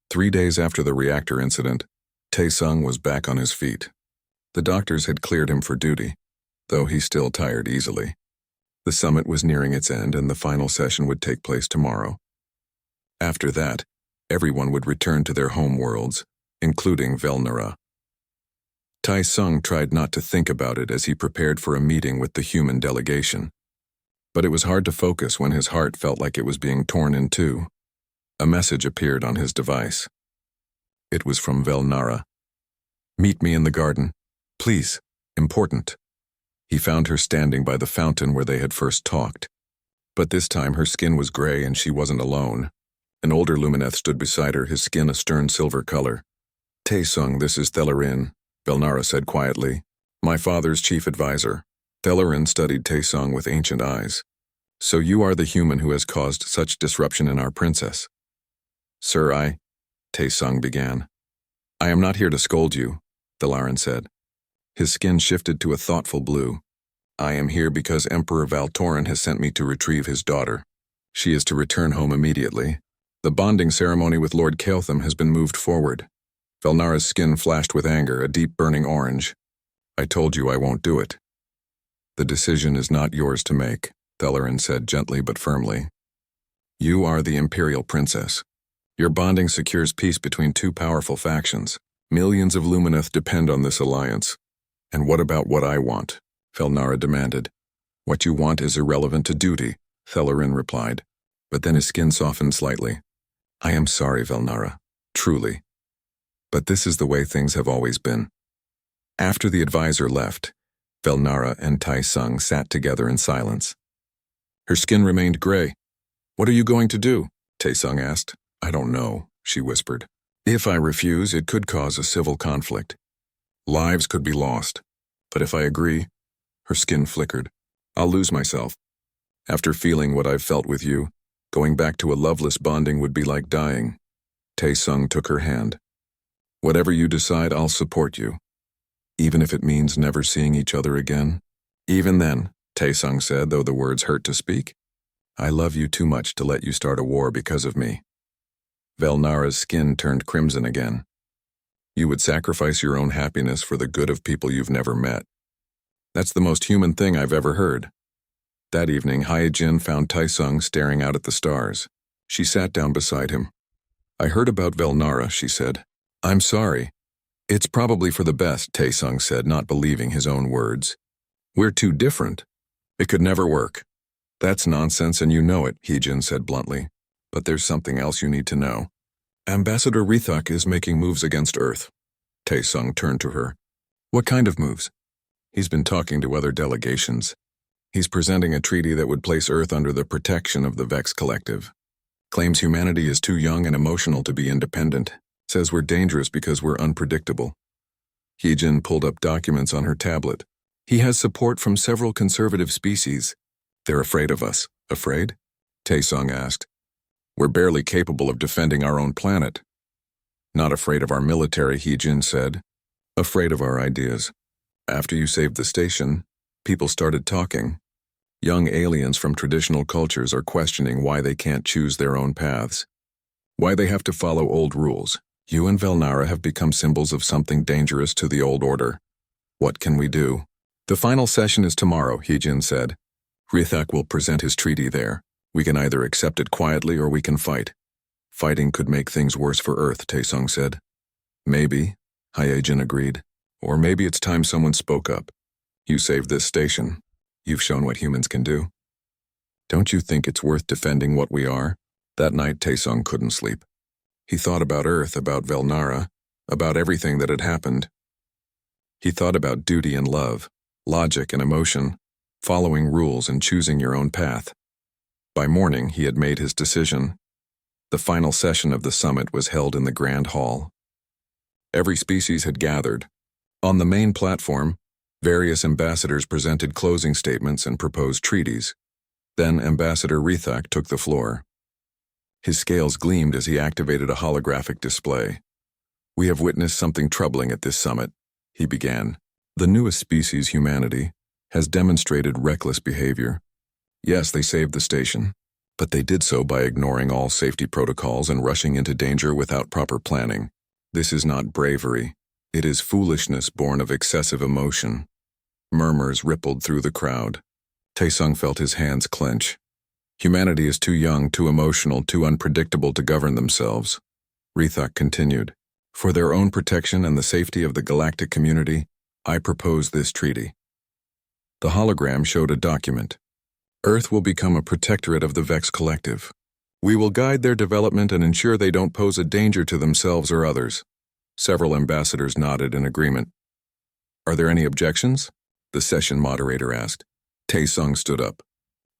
3 days after the reactor incident, Tae-sung was back on his feet. The doctors had cleared him for duty, though he still tired easily. The summit was nearing its end and the final session would take place tomorrow. After that, everyone would return to their home worlds, including Velnara. Tae-sung tried not to think about it as he prepared for a meeting with the human delegation. But it was hard to focus when his heart felt like it was being torn in two. A message appeared on his device. It was from Velnara. "Meet me in the garden. Please. Important." He found her standing by the fountain where they had first talked. But this time her skin was gray and she wasn't alone. An older Lumineth stood beside her, his skin a stern silver color. "Tae-sung, this is Thelarin," Velnara said quietly. "My father's chief advisor." Thelarin studied Tae-sung with ancient eyes. "So you are the human who has caused such disruption in our princess." "Sir, Tae-sung began. "I am not here to scold you," Thelarin said. His skin shifted to a thoughtful blue. "I am here because Emperor Valtorin has sent me to retrieve his daughter. She is to return home immediately. The bonding ceremony with Lord Kael'tham has been moved forward." Velnara's skin flashed with anger, a deep burning orange. "I told you I won't do it." "The decision is not yours to make," Thelarin said gently but firmly. "You are the Imperial Princess. Your bonding secures peace between two powerful factions. Millions of Lumineth depend on this alliance." "And what about what I want?" Velnara demanded. "What you want is irrelevant to duty," Thelarin replied. But then his skin softened slightly. "I am sorry, Velnara. Truly. But this is the way things have always been." After the advisor left, Velnara and Tae-sung sat together in silence. Her skin remained gray. "What are you going to do?" Tae-sung asked. "I don't know," she whispered. "If I refuse, it could cause a civil conflict. Lives could be lost. But if I agree," her skin flickered, "I'll lose myself. After feeling what I've felt with you, going back to a loveless bonding would be like dying." Tae-sung took her hand. "Whatever you decide, I'll support you. Even if it means never seeing each other again." "Even then," Tae-sung said, though the words hurt to speak, "I love you too much to let you start a war because of me." Velnara's skin turned crimson again. "You would sacrifice your own happiness for the good of people you've never met. That's the most human thing I've ever heard." That evening, Hyejin found Tae-sung staring out at the stars. She sat down beside him. "I heard about Velnara," she said. "I'm sorry." "It's probably for the best," Tae-sung said, not believing his own words. "We're too different. It could never work." "That's nonsense and you know it," Hyejin said bluntly. "But there's something else you need to know. Ambassador Rithak is making moves against Earth." Tae-sung turned to her. "What kind of moves?" "He's been talking to other delegations. He's presenting a treaty that would place Earth under the protection of the Vex Collective. Claims humanity is too young and emotional to be independent. Says we're dangerous because we're unpredictable." Hyejin pulled up documents on her tablet. "He has support from several conservative species." "They're afraid of us." "Afraid?" Tae-sung asked. "We're barely capable of defending our own planet." "Not afraid of our military," Hyejin said. "Afraid of our ideas. After you saved the station, people started talking. Young aliens from traditional cultures are questioning why they can't choose their own paths. Why they have to follow old rules. You and Velnara have become symbols of something dangerous to the old order. What can we do?" "The final session is tomorrow," Hyejin said. "Rithak will present his treaty there. We can either accept it quietly or we can fight." "Fighting could make things worse for Earth," Tae-sung said. "Maybe," Hyejin agreed. "Or maybe it's time someone spoke up. You saved this station. You've shown what humans can do. Don't you think it's worth defending what we are?" That night, Tae-sung couldn't sleep. He thought about Earth, about Velnara, about everything that had happened. He thought about duty and love, logic and emotion, following rules and choosing your own path. By morning, he had made his decision. The final session of the summit was held in the Grand Hall. Every species had gathered. On the main platform, various ambassadors presented closing statements and proposed treaties. Then Ambassador Rithak took the floor. His scales gleamed as he activated a holographic display. "We have witnessed something troubling at this summit," he began. "The newest species, humanity, has demonstrated reckless behavior. Yes, they saved the station. but they did so by ignoring all safety protocols and rushing into danger without proper planning. This is not bravery. It is foolishness born of excessive emotion. Murmurs rippled through the crowd. Taesung felt his hands clench. Humanity is too young, too emotional, too unpredictable to govern themselves. Rithak continued. For their own protection and the safety of the galactic community, I propose this treaty. The hologram showed a document. Earth will become a protectorate of the Vex Collective. We will guide their development and ensure they don't pose a danger to themselves or others. Several ambassadors nodded in agreement. Are there any objections? The session moderator asked. Taesung stood up.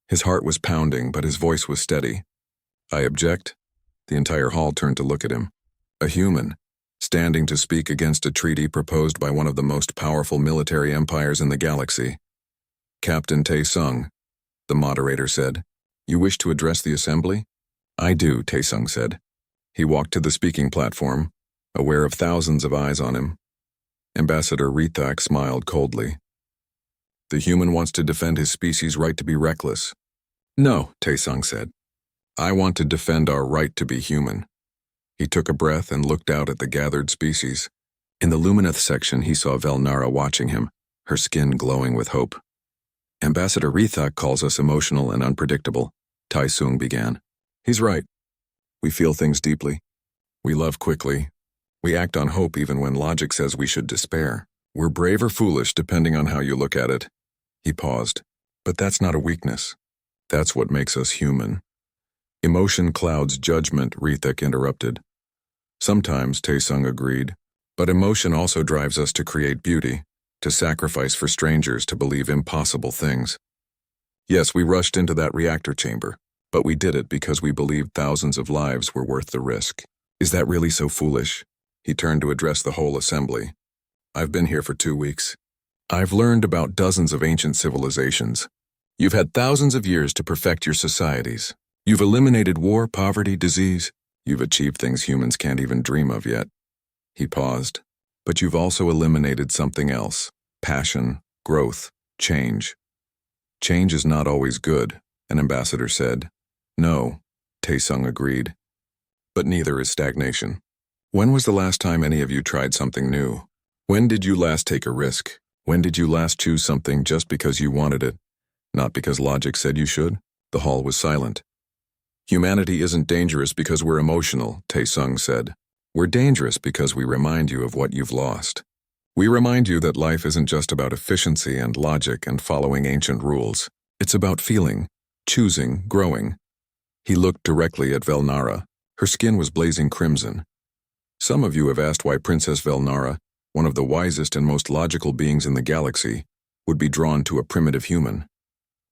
His heart was pounding, but his voice was steady. I object. The entire hall turned to look at him. A human, standing to speak against a treaty proposed by one of the most powerful military empires in the galaxy. Captain Taesung, the moderator said. You wish to address the assembly? I do, Taesung said. He walked to the speaking platform, aware of thousands of eyes on him. Ambassador Rithak smiled coldly. The human wants to defend his species' right to be reckless. No, Taesung said. I want to defend our right to be human. He took a breath and looked out at the gathered species. In the Lumineth section, he saw Velnara watching him, her skin glowing with hope. Ambassador Rithak calls us emotional and unpredictable, Taesung began. He's right. We feel things deeply. We love quickly. We act on hope even when logic says we should despair. We're brave or foolish depending on how you look at it. He paused. But that's not a weakness. That's what makes us human. Emotion clouds judgment, Rithak interrupted. Sometimes, Taesung agreed, but emotion also drives us to create beauty, to sacrifice for strangers, to believe impossible things. Yes, we rushed into that reactor chamber, but we did it because we believed thousands of lives were worth the risk. Is that really so foolish? He turned to address the whole assembly. I've been here for 2 weeks. I've learned about dozens of ancient civilizations. You've had thousands of years to perfect your societies. You've eliminated war, poverty, disease. You've achieved things humans can't even dream of yet. He paused. But you've also eliminated something else. Passion, growth, change. Change is not always good, an ambassador said. No, Taesung agreed. But neither is stagnation. When was the last time any of you tried something new? When did you last take a risk? When did you last choose something just because you wanted it, not because logic said you should? The hall was silent. Humanity isn't dangerous because we're emotional, Taesung said. We're dangerous because we remind you of what you've lost. We remind you that life isn't just about efficiency and logic and following ancient rules. It's about feeling, choosing, growing. He looked directly at Velnara. Her skin was blazing crimson. Some of you have asked why Princess Velnara, one of the wisest and most logical beings in the galaxy, would be drawn to a primitive human.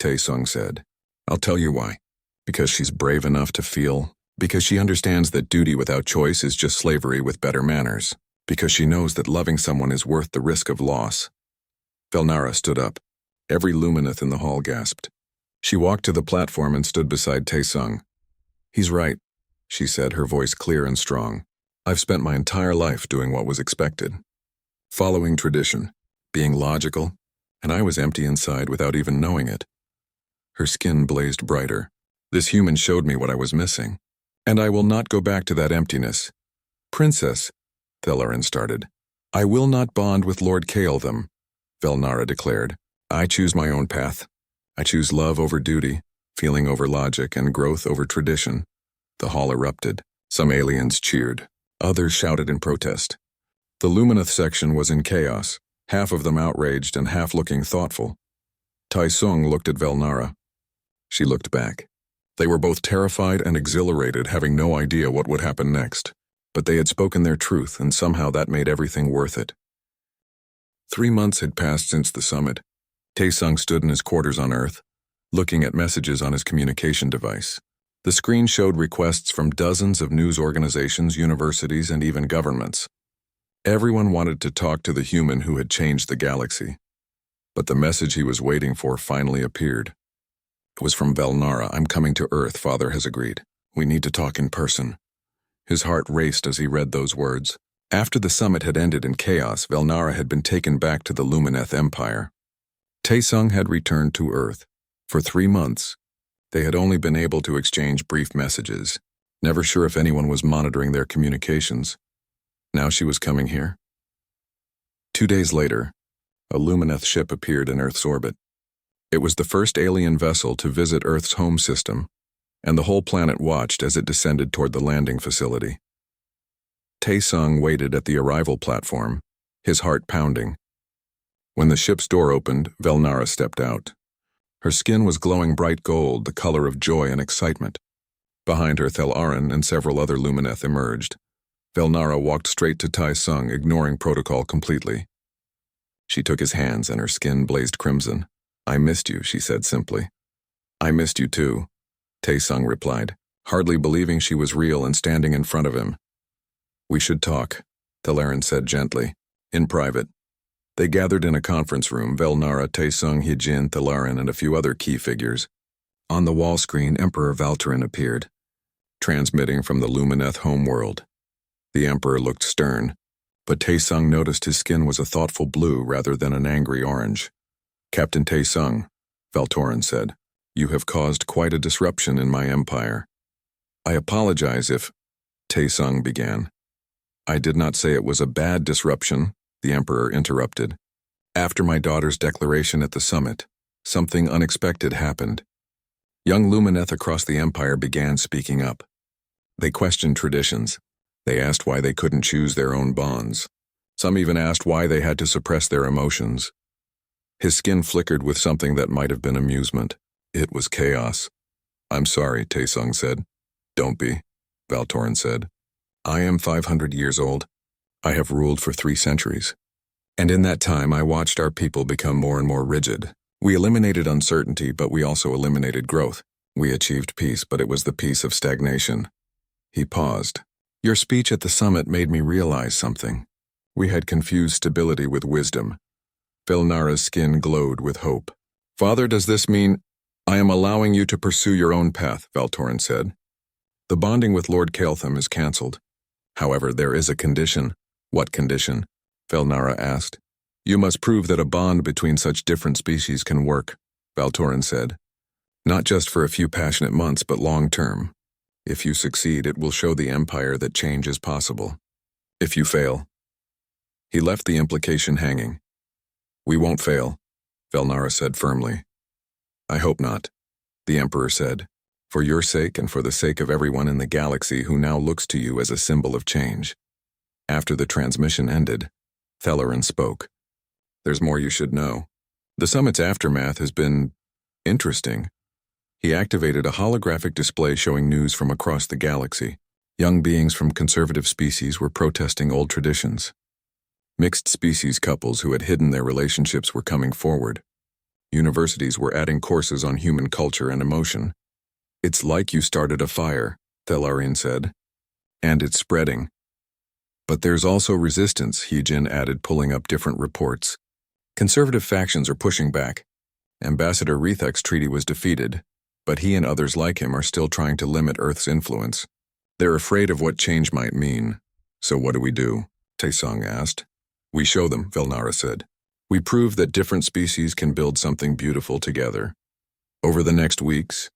Taesung said, I'll tell you why. Because she's brave enough to feel. Because she understands that duty without choice is just slavery with better manners. Because she knows that loving someone is worth the risk of loss. Velnara stood up. Every Lumineth in the hall gasped. She walked to the platform and stood beside Taesung. He's right, she said, her voice clear and strong. I've spent my entire life doing what was expected. Following tradition, being logical, and I was empty inside without even knowing it. Her skin blazed brighter. This human showed me what I was missing. And I will not go back to that emptiness. Princess, Thelarin started. I will not bond with Lord Kael'tham, Velnara declared. I choose my own path. I choose love over duty, feeling over logic, and growth over tradition. The hall erupted. Some aliens cheered. Others shouted in protest. The Lumineth section was in chaos, half of them outraged and half looking thoughtful. Taesung looked at Velnara. She looked back. They were both terrified and exhilarated, having no idea what would happen next. But they had spoken their truth, and somehow that made everything worth it. 3 months had passed since the summit. Taesung stood in his quarters on Earth, looking at messages on his communication device. The screen showed requests from dozens of news organizations, universities, and even governments. Everyone wanted to talk to the human who had changed the galaxy. But the message he was waiting for finally appeared. It was from Velnara. I'm coming to Earth, Father has agreed. We need to talk in person. His heart raced as he read those words. After the summit had ended in chaos, Velnara had been taken back to the Lumineth Empire. Taesung had returned to Earth. For 3 months, They had only been able to exchange brief messages, never sure if anyone was monitoring their communications. Now she was coming here. 2 days later, a Lumineth ship appeared in Earth's orbit. It was the first alien vessel to visit Earth's home system, and the whole planet watched as it descended toward the landing facility. Tae-sung waited at the arrival platform, his heart pounding. When the ship's door opened, Velnara stepped out. Her skin was glowing bright gold, the color of joy and excitement. Behind her, Thel-Aran and several other Lumineth emerged. Velnara walked straight to Tae-sung, ignoring protocol completely. She took his hands and her skin blazed crimson. "I missed you," she said simply. "I missed you too," Tae-sung replied, hardly believing she was real and standing in front of him. "We should talk," Thel-Aran said gently, "in private." They gathered in a conference room, Velnara, Tae-sung, Hyejin, Thel-Aran, and a few other key figures. On the wall screen, Emperor Valterin appeared, transmitting from the Lumineth homeworld. The Emperor looked stern, but Tae-sung noticed his skin was a thoughtful blue rather than an angry orange. "Captain Tae-sung," Valtorin said, "you have caused quite a disruption in my empire." "I apologize if," Tae-sung began. "I did not say it was a bad disruption," the Emperor interrupted. "After my daughter's declaration at the summit, something unexpected happened." Young Lumineth across the empire began speaking up. They questioned traditions. They asked why they couldn't choose their own bonds. Some even asked why they had to suppress their emotions. His skin flickered with something that might have been amusement. It was chaos. "I'm sorry," Tae-sung said. "Don't be," Valtorin said. "I am 500 years old. I have ruled for 3 centuries. And in that time I watched our people become more and more rigid. We eliminated uncertainty, but we also eliminated growth. We achieved peace, but it was the peace of stagnation." He paused. "Your speech at the summit made me realize something. We had confused stability with wisdom." Velnara's skin glowed with hope. "Father, does this mean—" "I am allowing you to pursue your own path," Valtorin said. "The bonding with Lord Kael'tham is cancelled. However, there is a condition." "What condition?" Velnara asked. "You must prove that a bond between such different species can work," Valtorin said. "Not just for a few passionate months, but long-term. If you succeed, it will show the Empire that change is possible. If you fail—" He left the implication hanging. "We won't fail," Velnara said firmly. "I hope not," the Emperor said, "for your sake and for the sake of everyone in the galaxy who now looks to you as a symbol of change." After the transmission ended, Thel-Aran spoke. "There's more you should know. The summit's aftermath has been interesting." He activated a holographic display showing news from across the galaxy. Young beings from conservative species were protesting old traditions. Mixed species couples who had hidden their relationships were coming forward. Universities were adding courses on human culture and emotion. "It's like you started a fire," Thel-Aran said. "And it's spreading." "But there's also resistance," Hyejin added, pulling up different reports. "Conservative factions are pushing back. Ambassador Rethek's treaty was defeated, but he and others like him are still trying to limit Earth's influence. They're afraid of what change might mean." "So what do we do?" Tae-sung asked. "We show them," Velnara said. "We prove that different species can build something beautiful together." Over the next weeks,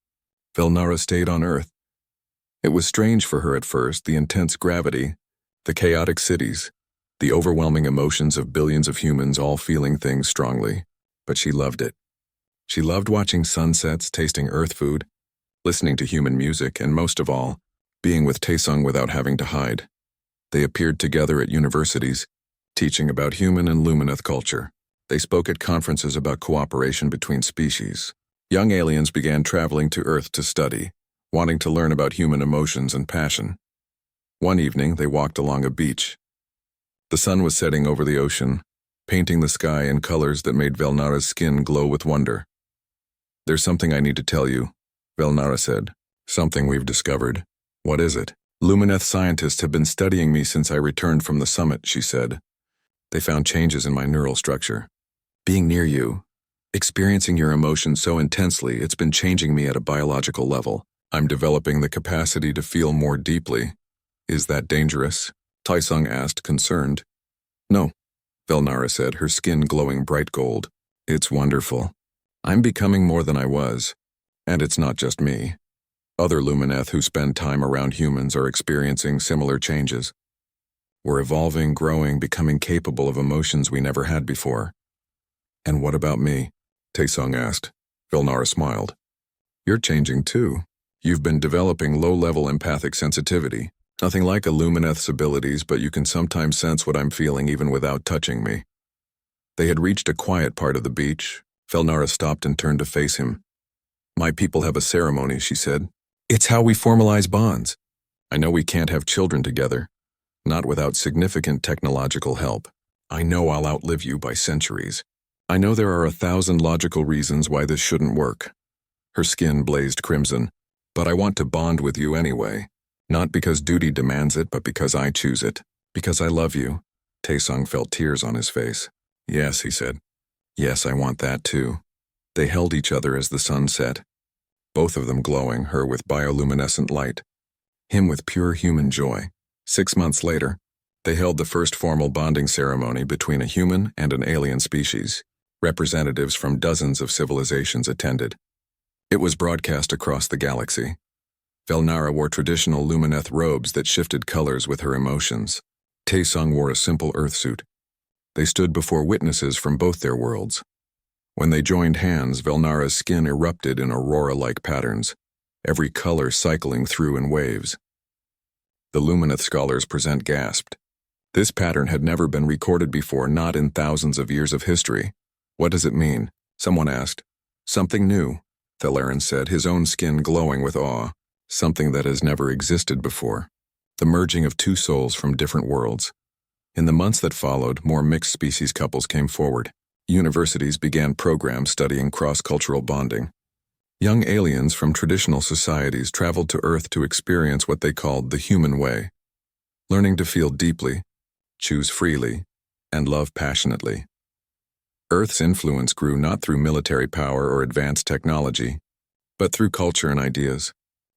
Velnara stayed on Earth. It was strange for her at first, the intense gravity, the chaotic cities, the overwhelming emotions of billions of humans all feeling things strongly, but she loved it. She loved watching sunsets, tasting Earth food, listening to human music, and most of all, being with Tae-sung without having to hide. They appeared together at universities, teaching about human and Lumineth culture. They spoke at conferences about cooperation between species. Young aliens began traveling to Earth to study, wanting to learn about human emotions and passion. One evening, they walked along a beach. The sun was setting over the ocean, painting the sky in colors that made Velnara's skin glow with wonder. "There's something I need to tell you," Velnara said. "Something we've discovered." "What is it?" "Lumineth scientists have been studying me since I returned from the summit," she said. "They found changes in my neural structure. Being near you, experiencing your emotions so intensely, it's been changing me at a biological level. I'm developing the capacity to feel more deeply." "Is that dangerous?" Tae-sung asked, concerned. "No," Velnara said, her skin glowing bright gold. "It's wonderful. I'm becoming more than I was. And it's not just me. Other Lumineth who spend time around humans are experiencing similar changes. We're evolving, growing, becoming capable of emotions we never had before. And what about me? Taesung asked. Velnara smiled. You're changing too. You've been developing low-level empathic sensitivity. Nothing like a Lumineth's abilities, but you can sometimes sense what I'm feeling even without touching me. They had reached a quiet part of the beach. Velnara stopped and turned to face him. My people have a ceremony, she said. It's how we formalize bonds. I know we can't have children together, not without significant technological help. I know I'll outlive you by centuries. I know there are 1,000 logical reasons why this shouldn't work. Her skin blazed crimson. But I want to bond with you anyway. Not because duty demands it, but because I choose it. Because I love you. Taesung felt tears on his face. Yes, he said. Yes, I want that too. They held each other as the sun set. Both of them glowing, her with bioluminescent light. Him with pure human joy. 6 months later, they held the first formal bonding ceremony between a human and an alien species. Representatives from dozens of civilizations attended. It was broadcast across the galaxy. Velnara wore traditional Lumineth robes that shifted colors with her emotions. Taesung wore a simple Earth suit. They stood before witnesses from both their worlds. When they joined hands, Velnara's skin erupted in aurora-like patterns, every color cycling through in waves. The Lumineth scholars present gasped. This pattern had never been recorded before, not in thousands of years of history. What does it mean? Someone asked. Something new, Thelaran said, his own skin glowing with awe. Something that has never existed before. The merging of two souls from different worlds. In the months that followed, more mixed species couples came forward. Universities began programs studying cross-cultural bonding. Young aliens from traditional societies traveled to Earth to experience what they called the human way, learning to feel deeply, choose freely, and love passionately. Earth's influence grew not through military power or advanced technology, but through culture and ideas.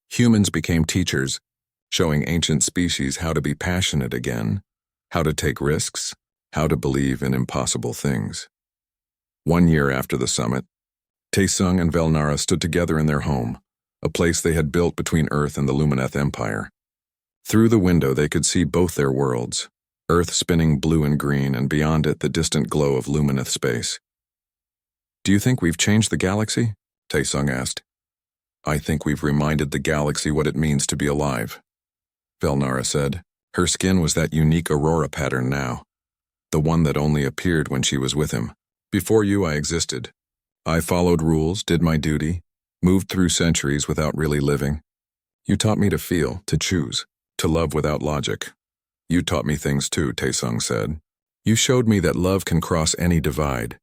Humans became teachers, showing ancient species how to be passionate again, how to take risks, how to believe in impossible things. 1 year after the summit, Taesung and Velnara stood together in their home, a place they had built between Earth and the Lumineth Empire. Through the window they could see both their worlds, Earth spinning blue and green, and beyond it the distant glow of Lumineth space. Do you think we've changed the galaxy? Taesung asked. I think we've reminded the galaxy what it means to be alive, Velnara said. Her skin was that unique aurora pattern now, the one that only appeared when she was with him. Before you, I existed. I followed rules, did my duty, moved through centuries without really living. You taught me to feel, to choose, to love without logic. You taught me things too, Taesung said. You showed me that love can cross any divide,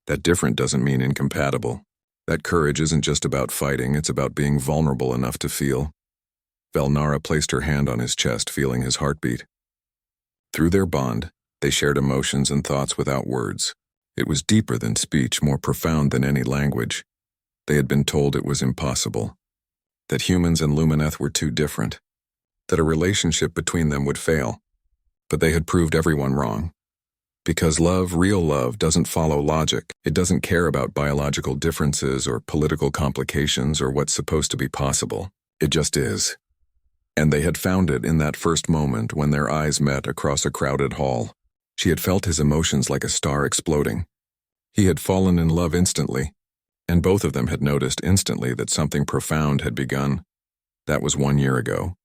that different doesn't mean incompatible, that courage isn't just about fighting, it's about being vulnerable enough to feel. Velnara placed her hand on his chest, feeling his heartbeat. Through their bond, they shared emotions and thoughts without words. It was deeper than speech, more profound than any language. They had been told it was impossible, that humans and Lumineth were too different, that a relationship between them would fail. But they had proved everyone wrong. Because love, real love, doesn't follow logic. It doesn't care about biological differences or political complications or what's supposed to be possible. It just is. And they had found it in that first moment when their eyes met across a crowded hall. She had felt his emotions like a star exploding. He had fallen in love instantly, and both of them had noticed instantly that something profound had begun. That was 1 year ago.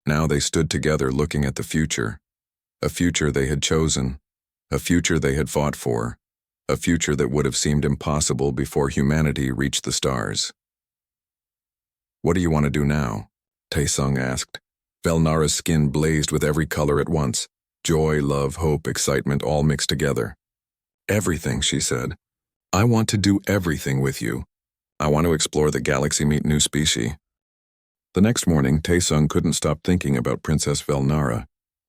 Now they stood together looking at the future, a future they had chosen, a future they had fought for, a future that would have seemed impossible before humanity reached the stars. What do you want to do now? Taesung asked. Velnara's skin blazed with every color at once. Joy, love, hope, excitement, all mixed together. Everything, she said. I want to do everything with you. I want to explore the galaxy, meet new species. The next morning, Taesung couldn't stop thinking about Princess Velnara.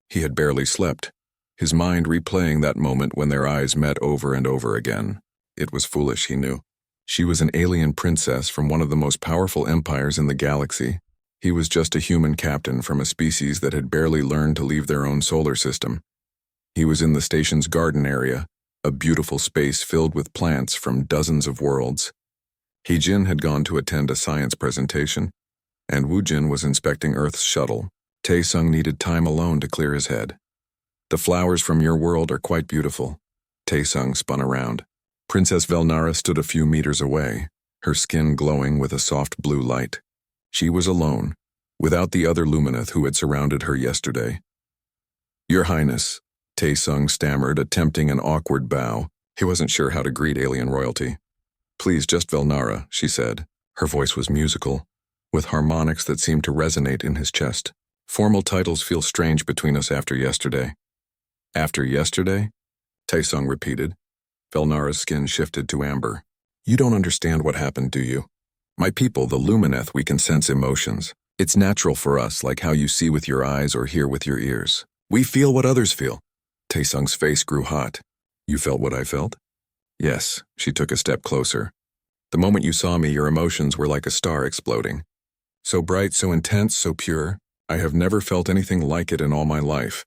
He had barely slept, his mind replaying that moment when their eyes met over and over again. It was foolish, he knew. She was an alien princess from one of the most powerful empires in the galaxy. He was just a human captain from a species that had barely learned to leave their own solar system. He was in the station's garden area, a beautiful space filled with plants from dozens of worlds. He-Jin had gone to attend a science presentation, and Woo-Jin was inspecting Earth's shuttle. Tae-sung needed time alone to clear his head. The flowers from your world are quite beautiful. Tae-sung spun around. Princess Velnara stood a few meters away, her skin glowing with a soft blue light. She was alone, without the other Lumineth who had surrounded her yesterday. Your Highness, Tae-sung stammered, attempting an awkward bow. He wasn't sure how to greet alien royalty. Please, just Velnara, she said. Her voice was musical, with harmonics that seemed to resonate in his chest. Formal titles feel strange between us after yesterday. After yesterday? Tae-sung repeated. Velnara's skin shifted to amber. You don't understand what happened, do you? My people, the Lumineth, we can sense emotions. It's natural for us, like how you see with your eyes or hear with your ears. We feel what others feel. Tae-sung's face grew hot. You felt what I felt? Yes, she took a step closer. The moment you saw me, your emotions were like a star exploding. So bright, so intense, so pure. I have never felt anything like it in all my life.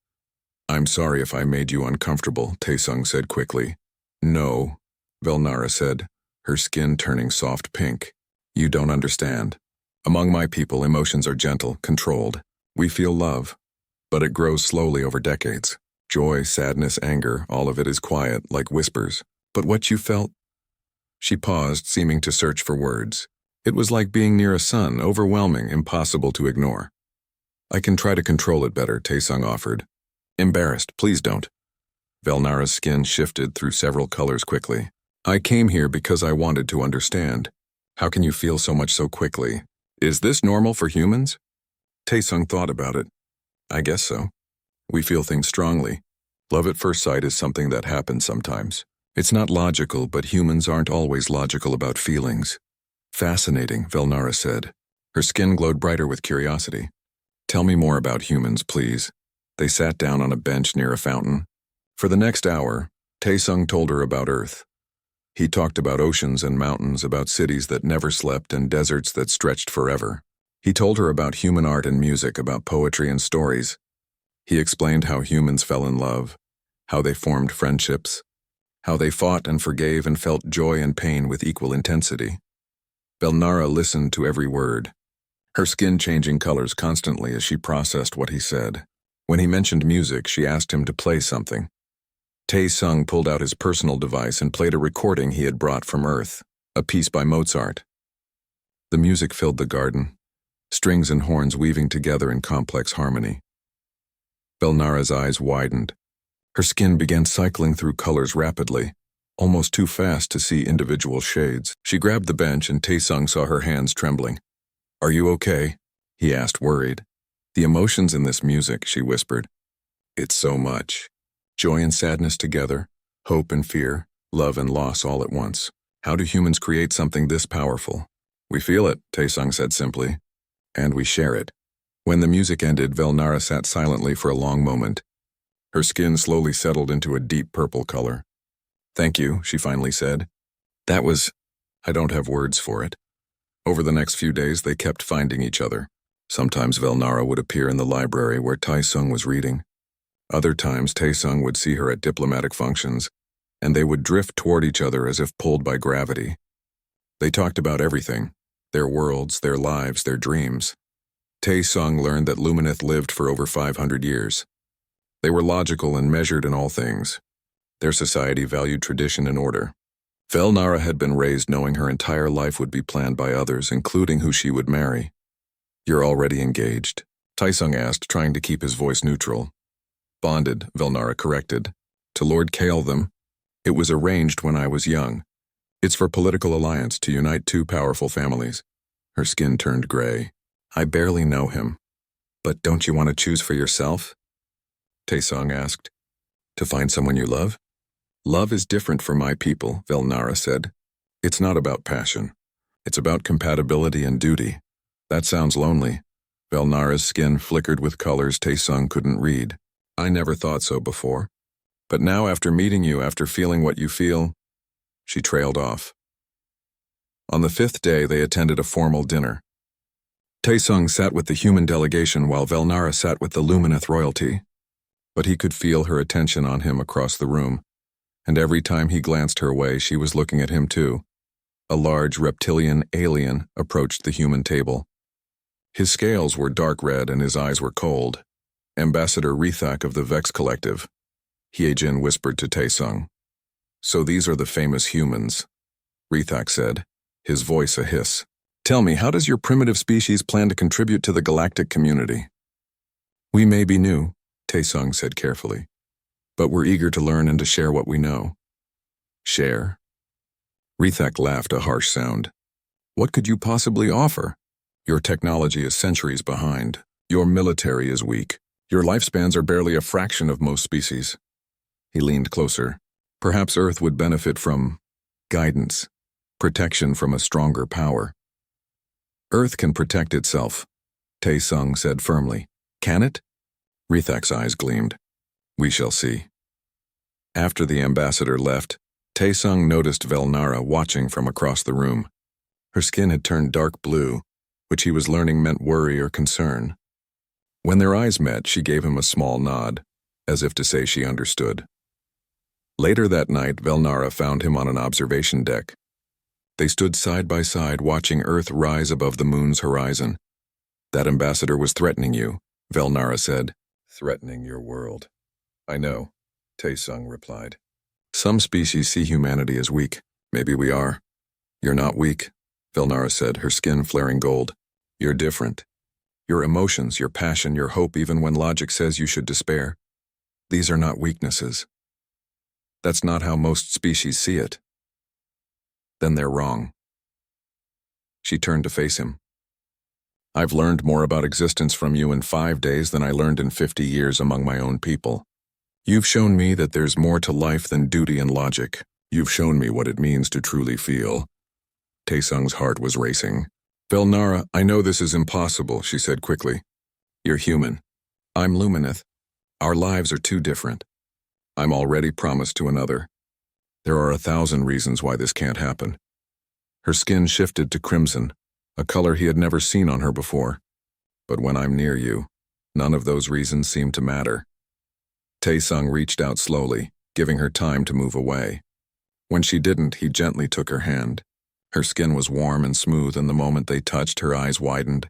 I'm sorry if I made you uncomfortable, Tae-sung said quickly. No, Velnara said, her skin turning soft pink. You don't understand. Among my people, emotions are gentle, controlled. We feel love, but it grows slowly over decades. Joy, sadness, anger, all of it is quiet, like whispers. But what you felt? She paused, seeming to search for words. It was like being near a sun, overwhelming, impossible to ignore. I can try to control it better, Tae-sung offered. Embarrassed, please don't. Velnara's skin shifted through several colors quickly. I came here because I wanted to understand. How can you feel so much so quickly? Is this normal for humans? Tae-sung thought about it. I guess so. We feel things strongly. Love at first sight is something that happens sometimes. It's not logical, but humans aren't always logical about feelings. Fascinating, Velnara said. Her skin glowed brighter with curiosity. Tell me more about humans, please. They sat down on a bench near a fountain. For the next hour, Tae-sung told her about Earth. He talked about oceans and mountains, about cities that never slept and deserts that stretched forever. He told her about human art and music, about poetry and stories. He explained how humans fell in love, how they formed friendships, how they fought and forgave and felt joy and pain with equal intensity. Velnara listened to every word, her skin changing colors constantly as she processed what he said. When he mentioned music, she asked him to play something. Tae-sung pulled out his personal device and played a recording he had brought from Earth, a piece by Mozart. The music filled the garden, strings and horns weaving together in complex harmony. Velnara's eyes widened. Her skin began cycling through colors rapidly, almost too fast to see individual shades. She grabbed the bench and Tae-sung saw her hands trembling. Are you okay? He asked, worried. The emotions in this music, she whispered. It's so much. Joy and sadness together, hope and fear, love and loss all at once. How do humans create something this powerful? We feel it, Tae-sung said simply, and we share it. When the music ended, Velnara sat silently for a long moment. Her skin slowly settled into a deep purple color. Thank you, she finally said. I don't have words for it. Over the next few days, they kept finding each other. Sometimes Velnara would appear in the library where Tae-sung was reading. Other times, Tae-sung would see her at diplomatic functions, and they would drift toward each other as if pulled by gravity. They talked about everything, their worlds, their lives, their dreams. Tae-sung learned that Lumineth lived for over 500 years. They were logical and measured in all things. Their society valued tradition and order. Velnara had been raised knowing her entire life would be planned by others, including who she would marry. You're already engaged? Tae-sung asked, trying to keep his voice neutral. Bonded, Velnara corrected. To Lord Kael'tham. It was arranged when I was young. It's for political alliance to unite two powerful families. Her skin turned gray. I barely know him. But don't you want to choose for yourself? Tae-sung asked. To find someone you love? Love is different for my people, Velnara said. It's not about passion. It's about compatibility and duty. That sounds lonely. Velnara's skin flickered with colors Tae-sung couldn't read. I never thought so before. But now, after meeting you, after feeling what you feel, she trailed off. On the 5th day, they attended a formal dinner. Tae-sung sat with the human delegation while Velnara sat with the Lumineth royalty. But he could feel her attention on him across the room, and every time he glanced her way, she was looking at him too. a large reptilian alien, approached the human table. His scales were dark red and his eyes were cold. Ambassador Rethak of the Vex Collective. Hyejin whispered to Taesung. So these are the famous humans, Rethak said, his voice a hiss. Tell me, how does your primitive species plan to contribute to the galactic community? We may be new, Taesung said carefully, but we're eager to learn and to share what we know. Share? Rethak laughed, a harsh sound. What could you possibly offer? Your technology is centuries behind. Your military is weak. Your lifespans are barely a fraction of most species. He leaned closer. Perhaps Earth would benefit from guidance, protection from a stronger power. Earth can protect itself, Taesung said firmly. Can it? Rethak's eyes gleamed. We shall see. After the ambassador left, Taesung noticed Velnara watching from across the room. Her skin had turned dark blue, which he was learning meant worry or concern. When their eyes met, she gave him a small nod, as if to say she understood. Later that night, Velnara found him on an observation deck. They stood side by side, watching Earth rise above the moon's horizon. That ambassador was threatening you, Velnara said. Threatening your world. I know, Taesung replied. Some species see humanity as weak. Maybe we are. You're not weak, Velnara said, her skin flaring gold. You're different. Your emotions, your passion, your hope, even when logic says you should despair. These are not weaknesses. That's not how most species see it. Then they're wrong. She turned to face him. I've learned more about existence from you in 5 days than I learned in 50 years among my own people. You've shown me that there's more to life than duty and logic. You've shown me what it means to truly feel. Taesung's heart was racing. Velnara, I know this is impossible, she said quickly. You're human. I'm Lumineth. Our lives are too different. I'm already promised to another. There are 1,000 reasons why this can't happen. Her skin shifted to crimson, a color he had never seen on her before. But when I'm near you, none of those reasons seem to matter. Taesung reached out slowly, giving her time to move away. When she didn't, he gently took her hand. Her skin was warm and smooth, and the moment they touched, her eyes widened.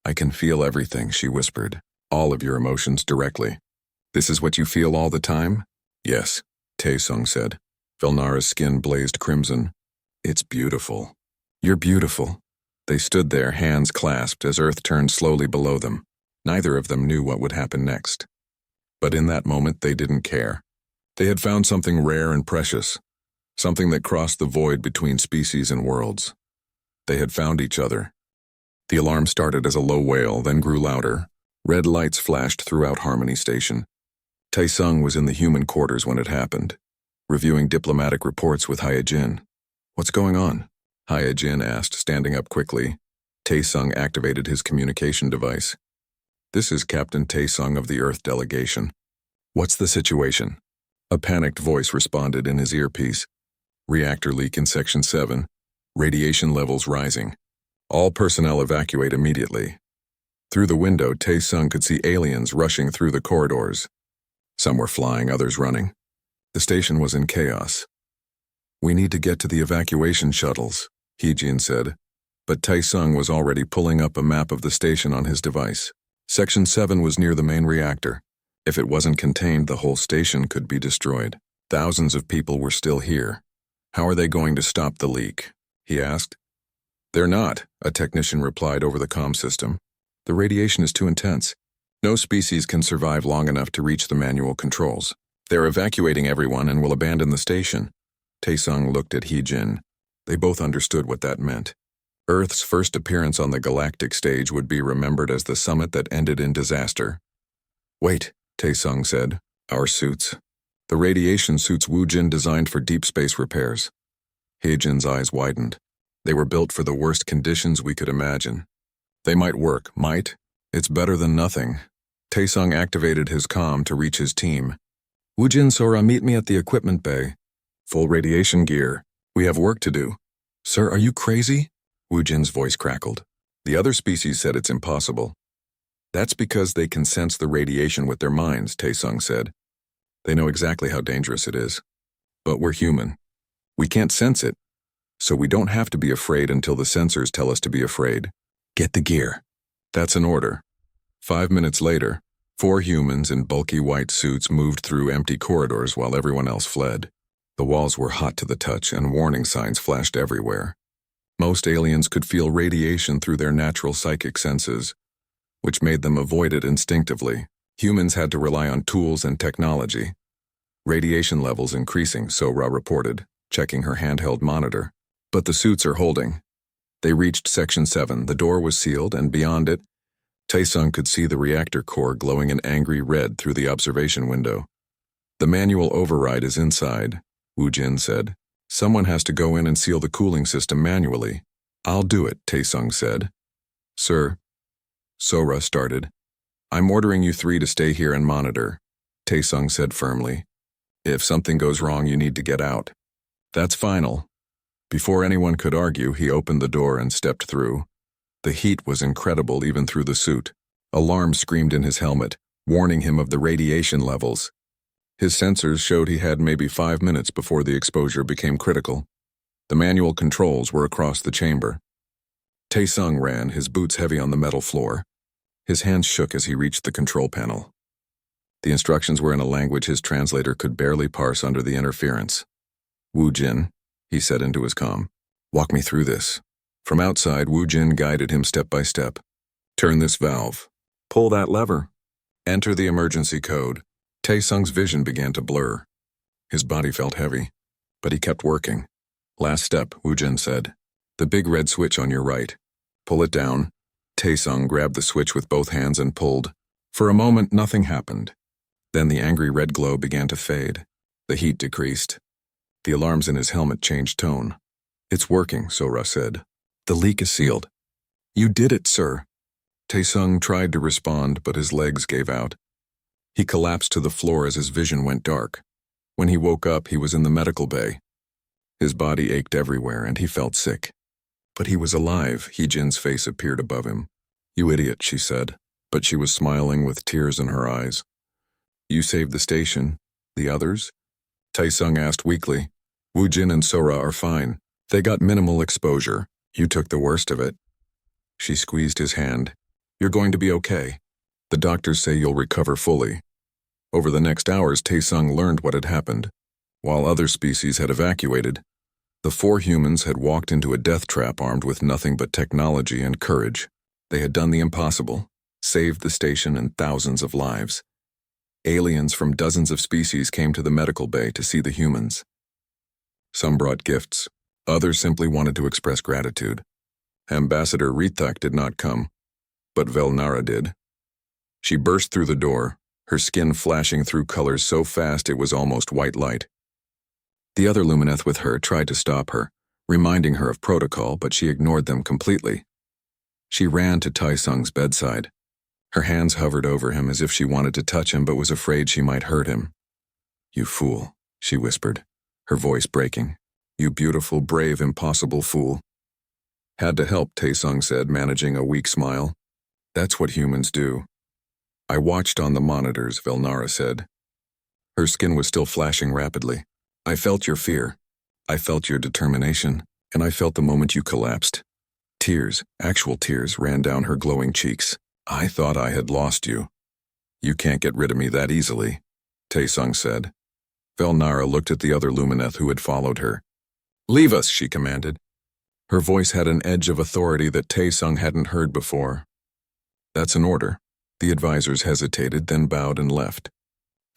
I can feel everything, she whispered. All of your emotions directly. This is what you feel all the time? Yes, Taesung said. Velnara's skin blazed crimson. It's beautiful. You're beautiful. They stood there, hands clasped, as Earth turned slowly below them. Neither of them knew what would happen next. But in that moment, they didn't care. They had found something rare and precious. Something that crossed the void between species and worlds. They had found each other. The alarm started as a low wail, then grew louder. Red lights flashed throughout Harmony Station. Taesung was in the human quarters when it happened, reviewing diplomatic reports with Hyejin. What's going on? Hyejin asked, standing up quickly. Taesung activated his communication device. This is Captain Taesung of the Earth delegation. What's the situation? A panicked voice responded in his earpiece. Reactor leak in Section 7. Radiation levels rising. All personnel evacuate immediately. Through the window, Taesung could see aliens rushing through the corridors. Some were flying, others running. The station was in chaos. We need to get to the evacuation shuttles, Hyejin said. But Taesung was already pulling up a map of the station on his device. Section 7 was near the main reactor. If it wasn't contained, the whole station could be destroyed. Thousands of people were still here. How are they going to stop the leak? He asked. They're not, a technician replied over the comm system. The radiation is too intense. No species can survive long enough to reach the manual controls. They're evacuating everyone and will abandon the station. Taesung looked at Hyejin. They both understood what that meant. Earth's first appearance on the galactic stage would be remembered as the summit that ended in disaster. Wait, Taesung said. Our suits. The radiation suits Woojin designed for deep space repairs. Hyejin's eyes widened. They were built for the worst conditions we could imagine. They might work, might? It's better than nothing. Taesung activated his comm to reach his team. Woojin, Sora, meet me at the equipment bay. Full radiation gear. We have work to do. Sir, are you crazy? Woojin's voice crackled. The other species said it's impossible. That's because they can sense the radiation with their minds, Taesung said. They know exactly how dangerous it is. But we're human. We can't sense it. so we don't have to be afraid until the sensors tell us to be afraid. Get the gear. That's an order. 5 minutes later, 4 humans in bulky white suits moved through empty corridors while everyone else fled. The walls were hot to the touch and warning signs flashed everywhere. Most aliens could feel radiation through their natural psychic senses, which made them avoid it instinctively. Humans had to rely on tools and technology. Radiation levels increasing, Sora reported, checking her handheld monitor. But the suits are holding. They reached Section 7. The door was sealed, and beyond it, Taesung could see the reactor core glowing an angry red through the observation window. The manual override is inside, Wu Jin said. Someone has to go in and seal the cooling system manually. I'll do it, Taesung said. Sir, Sora started. I'm ordering you 3 to stay here and monitor, Taesung said firmly. If something goes wrong, you need to get out. That's final. Before anyone could argue, he opened the door and stepped through. The heat was incredible even through the suit. Alarms screamed in his helmet, warning him of the radiation levels. His sensors showed he had maybe 5 minutes before the exposure became critical. The manual controls were across the chamber. Taesung ran, his boots heavy on the metal floor. His hands shook as he reached the control panel. The instructions were in a language his translator could barely parse under the interference. Wu Jin, he said into his comm. Walk me through this. From outside, Wu Jin guided him step by step. Turn this valve. Pull that lever. Enter the emergency code. Taesung's vision began to blur. His body felt heavy, but he kept working. Last step, Wu Jin said. The big red switch on your right. Pull it down. Taesung grabbed the switch with both hands and pulled. For a moment, nothing happened. Then the angry red glow began to fade. The heat decreased. The alarms in his helmet changed tone. It's working, Sora said. The leak is sealed. You did it, sir. Taesung tried to respond, but his legs gave out. He collapsed to the floor as his vision went dark. When he woke up, he was in the medical bay. His body ached everywhere, and he felt sick. But he was alive. Heejin's face appeared above him. You idiot, she said, but she was smiling with tears in her eyes. You saved the station. The others? Taesung asked weakly. Wu Jin and Sora are fine. They got minimal exposure. You took the worst of it. She squeezed his hand. You're going to be okay. The doctors say you'll recover fully. Over the next hours, Taesung learned what had happened. While other species had evacuated, the 4 humans had walked into a death trap armed with nothing but technology and courage. They had done the impossible, saved the station and thousands of lives. Aliens from dozens of species came to the medical bay to see the humans. Some brought gifts. Others simply wanted to express gratitude. Ambassador Rithak did not come, but Velnara did. She burst through the door, her skin flashing through colors so fast it was almost white light. The other Lumineth with her tried to stop her, reminding her of protocol, but she ignored them completely. She ran to Taesung's bedside. Her hands hovered over him as if she wanted to touch him but was afraid she might hurt him. You fool, she whispered, her voice breaking. You beautiful, brave, impossible fool. Had to help, Taesung said, managing a weak smile. That's what humans do. I watched on the monitors, Velnara said. Her skin was still flashing rapidly. I felt your fear. I felt your determination, and I felt the moment you collapsed. Tears, actual tears, ran down her glowing cheeks. I thought I had lost you. You can't get rid of me that easily, Taesung said. Velnara looked at the other Lumineth who had followed her. Leave us, she commanded. Her voice had an edge of authority that Taesung hadn't heard before. That's an order. The advisors hesitated, then bowed and left.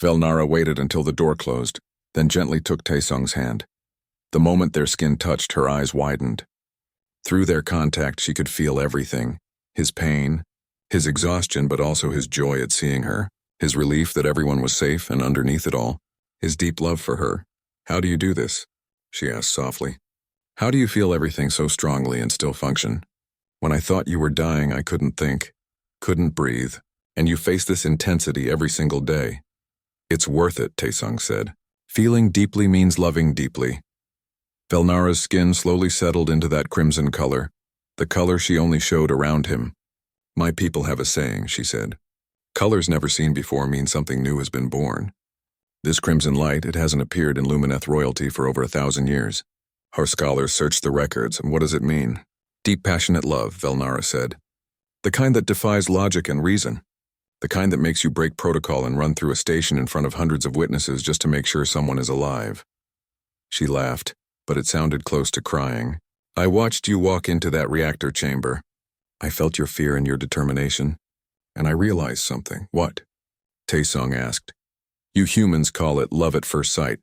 Velnara waited until the door closed, then gently took Taesung's hand. The moment their skin touched, her eyes widened. Through their contact, she could feel everything. His pain, his exhaustion, but also his joy at seeing her, his relief that everyone was safe, and underneath it all, his deep love for her. How do you do this? She asked softly. How do you feel everything so strongly and still function? When I thought you were dying, I couldn't think, couldn't breathe, and you face this intensity every single day. It's worth it, Taesung said. Feeling deeply means loving deeply. Velnara's skin slowly settled into that crimson color, the color she only showed around him. My people have a saying, she said. Colors never seen before mean something new has been born. This crimson light, it hasn't appeared in Lumineth royalty for over 1,000 years. Our scholars searched the records, and what does it mean? Deep, passionate love, Velnara said. The kind that defies logic and reason. The kind that makes you break protocol and run through a station in front of hundreds of witnesses just to make sure someone is alive. She laughed, but it sounded close to crying. I watched you walk into that reactor chamber. I felt your fear and your determination, and I realized something. What? Taesung asked. You humans call it love at first sight.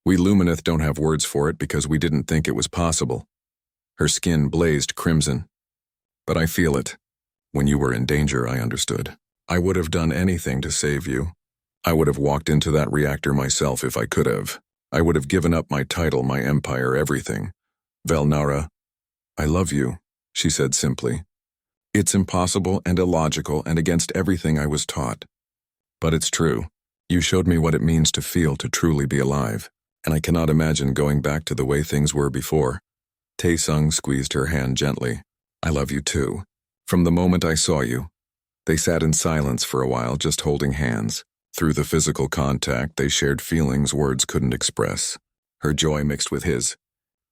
We Lumineth don't have words for it because we didn't think it was possible. Her skin blazed crimson. But I feel it. When you were in danger, I understood. I would have done anything to save you. I would have walked into that reactor myself if I could have. I would have given up my title, my empire, everything. Velnara, I love you, she said simply. It's impossible and illogical and against everything I was taught. But it's true. You showed me what it means to feel, to truly be alive, and I cannot imagine going back to the way things were before. Taesung squeezed her hand gently. I love you too. From the moment I saw you. They sat in silence for a while, just holding hands. Through the physical contact, they shared feelings words couldn't express. Her joy mixed with his.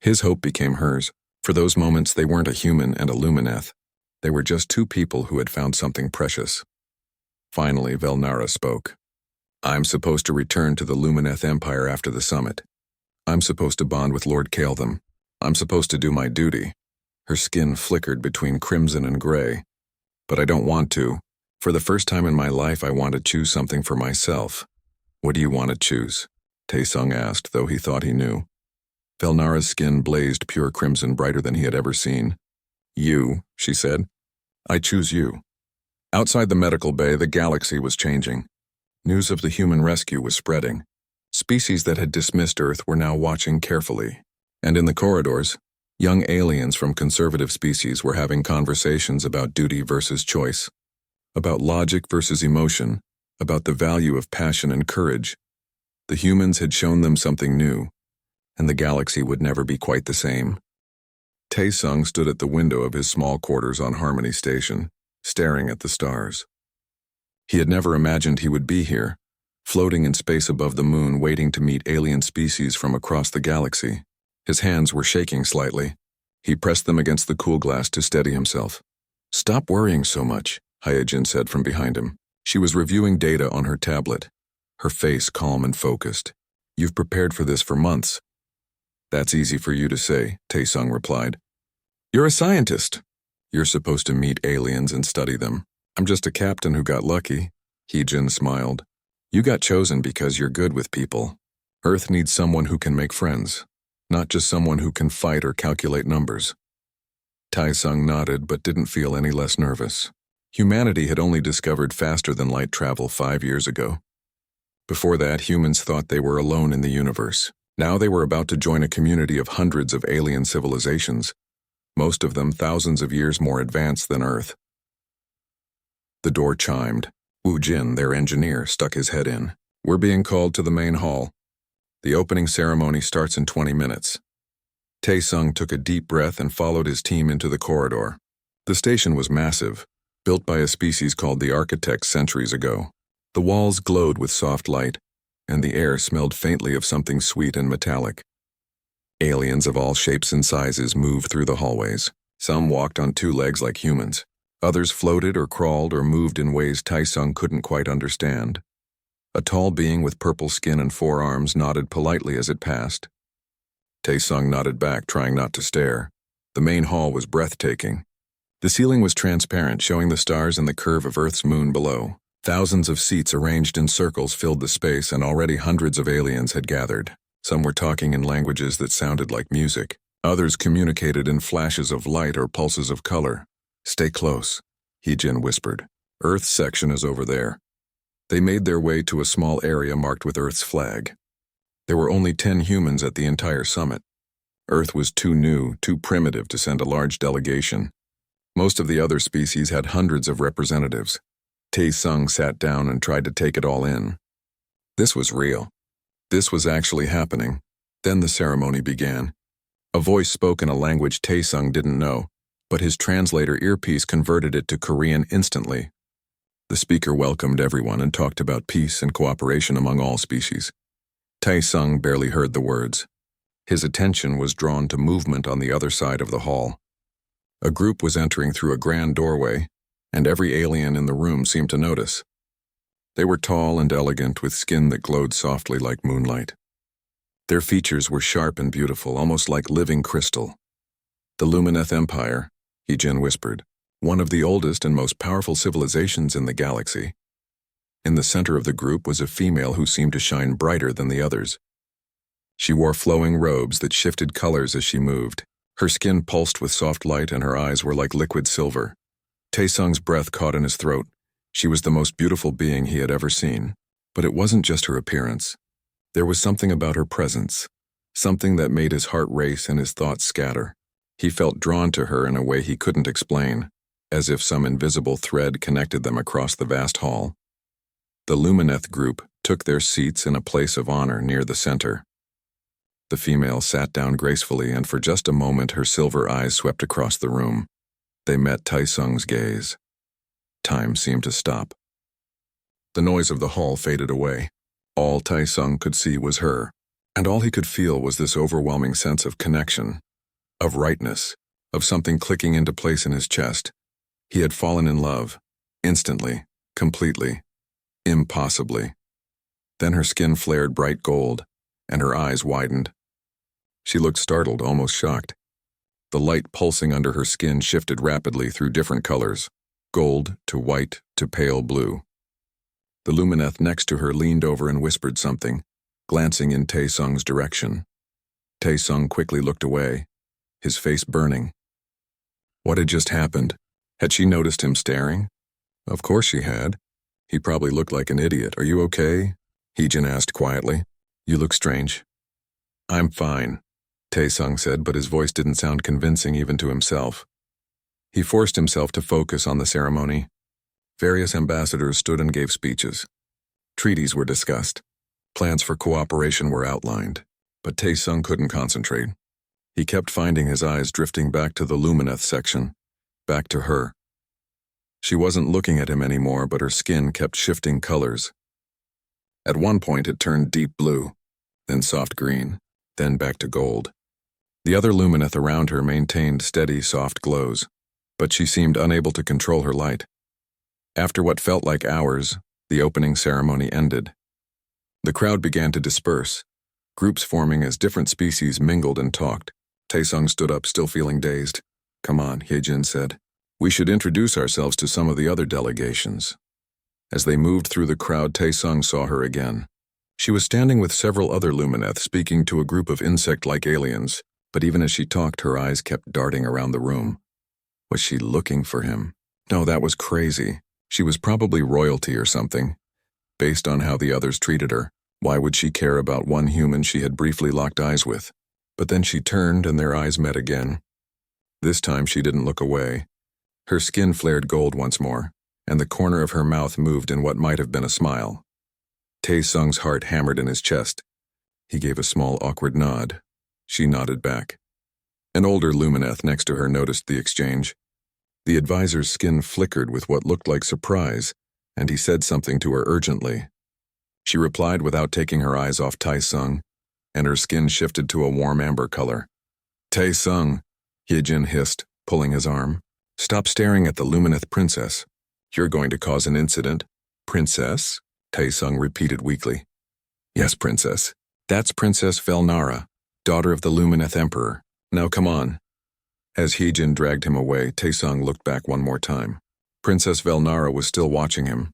His hope became hers. For those moments, they weren't a human and a Lumineth. They were just two people who had found something precious. Finally, Velnara spoke. I'm supposed to return to the Lumineth Empire after the summit. I'm supposed to bond with Lord Kael'tham. I'm supposed to do my duty. Her skin flickered between crimson and gray. But I don't want to. For the first time in my life, I want to choose something for myself. What do you want to choose? Taesung asked, though he thought he knew. Velnara's skin blazed pure crimson, brighter than he had ever seen. You, she said. I choose you. Outside the medical bay, the galaxy was changing. News of the human rescue was spreading. Species that had dismissed Earth were now watching carefully. And in the corridors, young aliens from conservative species were having conversations about duty versus choice, about logic versus emotion, about the value of passion and courage. The humans had shown them something new, and the galaxy would never be quite the same. Taesung stood at the window of his small quarters on Harmony Station, staring at the stars. He had never imagined he would be here, floating in space above the moon, waiting to meet alien species from across the galaxy. His hands were shaking slightly. He pressed them against the cool glass to steady himself. Stop worrying so much, Hyojin said from behind him. She was reviewing data on her tablet, her face calm and focused. You've prepared for this for months. That's easy for you to say, Taesung replied. You're a scientist. You're supposed to meet aliens and study them. I'm just a captain who got lucky. Hyojin smiled. You got chosen because you're good with people. Earth needs someone who can make friends, not just someone who can fight or calculate numbers. Taesung nodded but didn't feel any less nervous. Humanity had only discovered faster-than-light travel 5 years ago. Before that, humans thought they were alone in the universe. Now they were about to join a community of hundreds of alien civilizations, most of them thousands of years more advanced than Earth. The door chimed. Wu Jin, their engineer, stuck his head in. We're being called to the main hall. The opening ceremony starts in 20 minutes. Taesung took a deep breath and followed his team into the corridor. The station was massive, built by a species called the Architects centuries ago. The walls glowed with soft light, and the air smelled faintly of something sweet and metallic. Aliens of all shapes and sizes moved through the hallways. Some walked on 2 legs like humans. Others floated or crawled or moved in ways Taesung couldn't quite understand. A tall being with purple skin and 4 arms nodded politely as it passed. Taesung nodded back, trying not to stare. The main hall was breathtaking. The ceiling was transparent, showing the stars and the curve of Earth's moon below. Thousands of seats arranged in circles filled the space, and already hundreds of aliens had gathered. Some were talking in languages that sounded like music. Others communicated in flashes of light or pulses of color. Stay close, Hyojin whispered. Earth's section is over there. They made their way to a small area marked with Earth's flag. There were only 10 humans at the entire summit. Earth was too new, too primitive to send a large delegation. Most of the other species had hundreds of representatives. Taesung sat down and tried to take it all in. This was real. This was actually happening. Then the ceremony began. A voice spoke in a language Taesung didn't know, but his translator earpiece converted it to Korean instantly. The speaker welcomed everyone and talked about peace and cooperation among all species. Taesung barely heard the words. His attention was drawn to movement on the other side of the hall. A group was entering through a grand doorway, and every alien in the room seemed to notice. They were tall and elegant, with skin that glowed softly like moonlight. Their features were sharp and beautiful, almost like living crystal. The Lumineth Empire, Heejin whispered, one of the oldest and most powerful civilizations in the galaxy. In the center of the group was a female who seemed to shine brighter than the others. She wore flowing robes that shifted colors as she moved. Her skin pulsed with soft light and her eyes were like liquid silver. Taesung's breath caught in his throat. She was the most beautiful being he had ever seen. But it wasn't just her appearance. There was something about her presence, something that made his heart race and his thoughts scatter. He felt drawn to her in a way he couldn't explain, as if some invisible thread connected them across the vast hall. The Lumineth group took their seats in a place of honor near the center. The female sat down gracefully, and for just a moment her silver eyes swept across the room. They met Taesung's gaze. Time seemed to stop. The noise of the hall faded away. All Taesung could see was her, and all he could feel was this overwhelming sense of connection, of rightness, of something clicking into place in his chest. He had fallen in love, instantly, completely, impossibly. Then her skin flared bright gold, and her eyes widened. She looked startled, almost shocked. The light pulsing under her skin shifted rapidly through different colors, gold to white to pale blue. The Lumineth next to her leaned over and whispered something, glancing in Taesung's direction. Taesung quickly looked away, his face burning. What had just happened? Had she noticed him staring? Of course she had. He probably looked like an idiot. Are you okay? Heejin asked quietly. You look strange. I'm fine, Taesung said, but his voice didn't sound convincing even to himself. He forced himself to focus on the ceremony. Various ambassadors stood and gave speeches. Treaties were discussed. Plans for cooperation were outlined, but Taesung couldn't concentrate. He kept finding his eyes drifting back to the Lumineth section, back to her. She wasn't looking at him anymore, but her skin kept shifting colors. At one point it turned deep blue, then soft green, then back to gold. The other Lumineth around her maintained steady, soft glows, but she seemed unable to control her light. After what felt like hours, the opening ceremony ended. The crowd began to disperse, groups forming as different species mingled and talked. Taesung stood up, still feeling dazed. Come on, Heejin said. We should introduce ourselves to some of the other delegations. As they moved through the crowd, Taesung saw her again. She was standing with several other Lumineth, speaking to a group of insect-like aliens, but even as she talked, her eyes kept darting around the room. Was she looking for him? No, that was crazy. She was probably royalty or something. Based on how the others treated her, why would she care about one human she had briefly locked eyes with? But then she turned and their eyes met again. This time she didn't look away. Her skin flared gold once more, and the corner of her mouth moved in what might have been a smile. Taesung's heart hammered in his chest. He gave a small, awkward nod. She nodded back. An older Lumineth next to her noticed the exchange. The advisor's skin flickered with what looked like surprise, and he said something to her urgently. She replied without taking her eyes off Taesung, and her skin shifted to a warm amber color. Taesung, Heejin hissed, pulling his arm. Stop staring at the Lumineth princess. You're going to cause an incident. Princess? Taesung repeated weakly. Yes, princess. That's Princess Velnara, daughter of the Lumineth Emperor. Now come on. As Heejin dragged him away, Taesung looked back one more time. Princess Velnara was still watching him,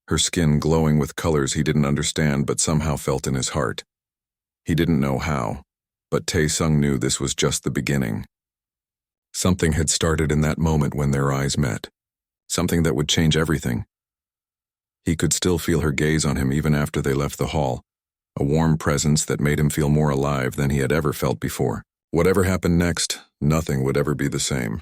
her skin glowing with colors he didn't understand but somehow felt in his heart. He didn't know how, but Taesung knew this was just the beginning. Something had started in that moment when their eyes met, something that would change everything. He could still feel her gaze on him even after they left the hall, a warm presence that made him feel more alive than he had ever felt before. Whatever happened next, nothing would ever be the same.